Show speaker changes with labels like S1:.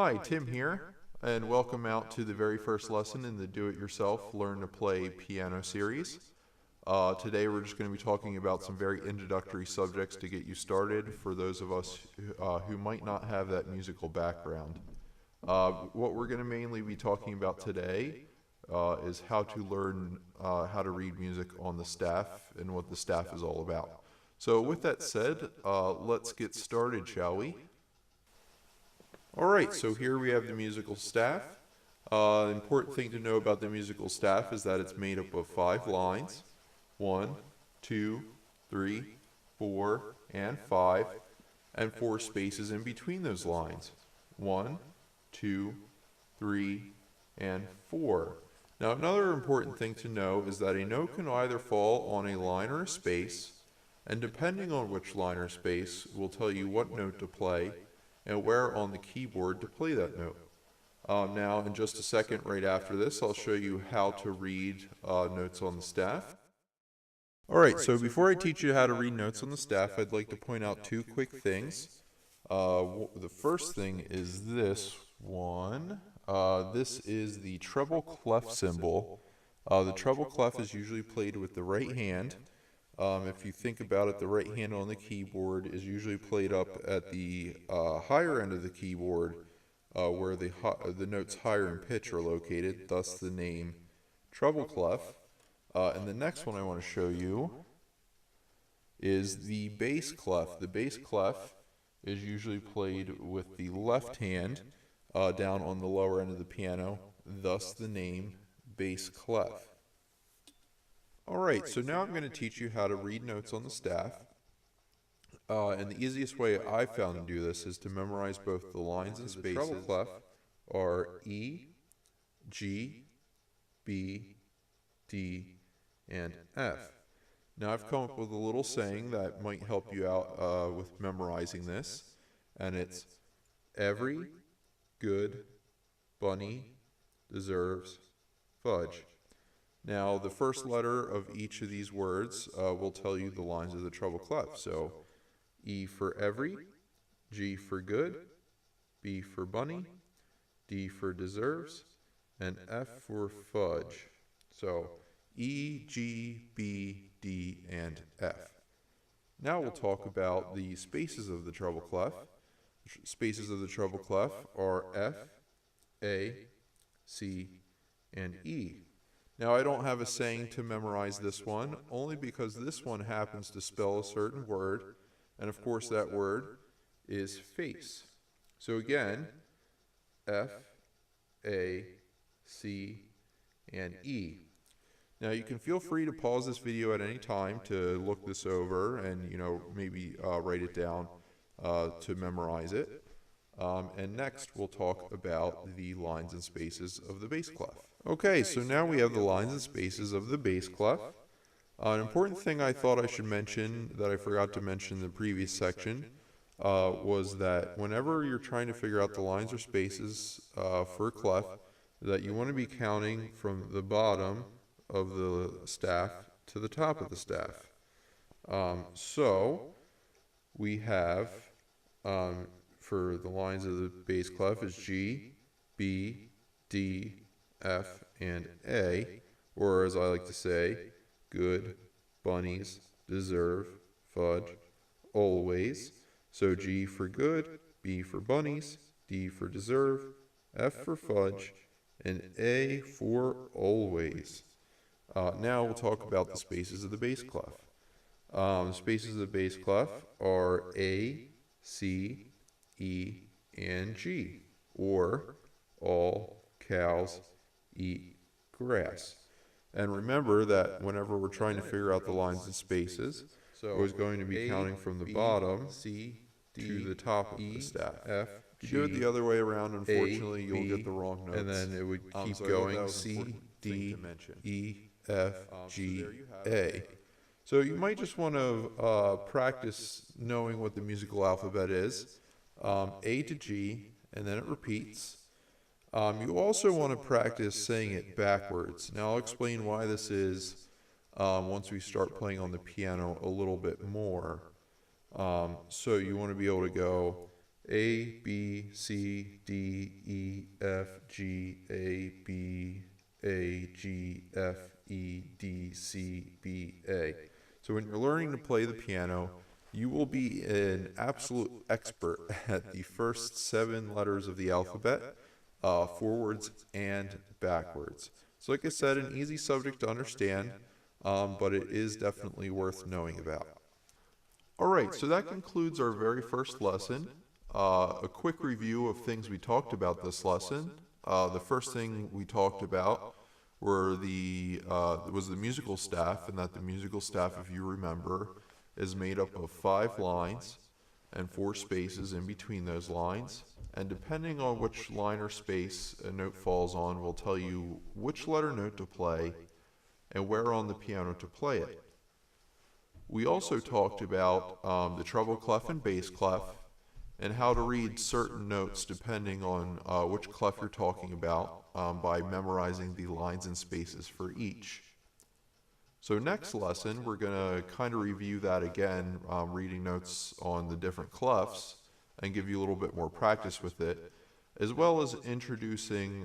S1: Hi, Tim here, and welcome out to the very first lesson in the Do-It-Yourself Learn to Play Piano series. Today we're just going to be talking about some very introductory subjects to get you started for those of us who might not have that musical background. What we're going to mainly be talking about today is how to learn how to read music on the staff and what the staff is all about. So with that said, let's get started, shall we? Alright, so here we have the musical staff. Important thing to know about the musical staff is that it's made up of 5 lines. 1, 2, 3, 4, and 5, and 4 spaces in between those lines. 1, 2, 3, and 4. Now another important thing to know is that a note can either fall on a line or a space, and depending on which line or space will tell you what note to play and where on the keyboard to play that note. Now in just a second right after this I'll show you how to read notes on the staff. Alright, so before I teach you how to read notes on the staff, I'd like to point out 2 quick things. The first thing is this one. This is the treble clef symbol. The treble clef is usually played with the right hand. If you think about it, the right hand on the keyboard is usually played up at the higher end of the keyboard, where the notes higher in pitch are located, thus the name treble clef. And the next one I want to show you is the bass clef. The bass clef is usually played with the left hand down on the lower end of the piano, thus the name bass clef. Alright, so now I'm going to teach you how to read notes on the staff. And the easiest way I found to do this is to memorize both the lines and spaces. The treble clef are E, G, B, D, and F. Now I've come up with a little saying that might help you out with memorizing this, and it's every good bunny deserves fudge. Now the first letter of each of these words will tell you the lines of the treble clef. So E for every, G for good, B for bunny, D for deserves, and F for fudge. So E, G, B, D, and F. Now we'll talk about the spaces of the treble clef. Spaces of the treble clef are F, A, C, and E. Now I don't have a saying to memorize this one, only because this one happens to spell a certain word, and of course that word is face. So again, F, A, C, and E. Now you can feel free to pause this video at any time to look this over and maybe write it down to memorize it. And next we'll talk about the lines and spaces of the bass clef. Okay, so now we have the lines and spaces of the bass clef. An important thing I thought I should mention that I forgot to mention in the previous section was that whenever you're trying to figure out the lines or spaces for a clef, that you want to be counting from the bottom of the staff to the top of the staff. So we have for the lines of the bass clef is G, B, D, F, and A, or as I like to say, good bunnies deserve fudge always. So G for good, B for bunnies, D for deserve, F for fudge, and A for always. Now we'll talk about the spaces of the bass clef. The spaces of the bass clef are A, C, E, and G, or all cows eat grass. And remember that whenever we're trying to figure out the lines and spaces, we're going to be counting from the bottom to the top of the staff. If you do it the other way around, unfortunately, you'll get the wrong notes. And then it would keep going C, D, E, F, G, A. So you might just want to practice knowing what the musical alphabet is. A to G, and then it repeats. You also want to practice saying it backwards. Now I'll explain why this is once we start playing on the piano a little bit more. So you want to be able to go A, B, C, D, E, F, G, A, B, A, G, F, E, D, C, B, A. So when you're learning to play the piano, you will be an absolute expert at the first 7 letters of the alphabet, forwards and backwards. So like I said, an easy subject to understand, but it is definitely worth knowing about. Alright, so that concludes our very first lesson. A quick review of things we talked about this lesson. The first thing we talked about was the musical staff, and that the musical staff, if you remember, is made up of 5 lines and 4 spaces in between those lines. And depending on which line or space a note falls on will tell you which letter note to play and where on the piano to play it. We also talked about the treble clef and bass clef, and how to read certain notes depending on which clef you're talking about by memorizing the lines and spaces for each. So next lesson, we're going to kind of review that again, reading notes on the different clefs, and give you a little bit more practice with it, as well as introducing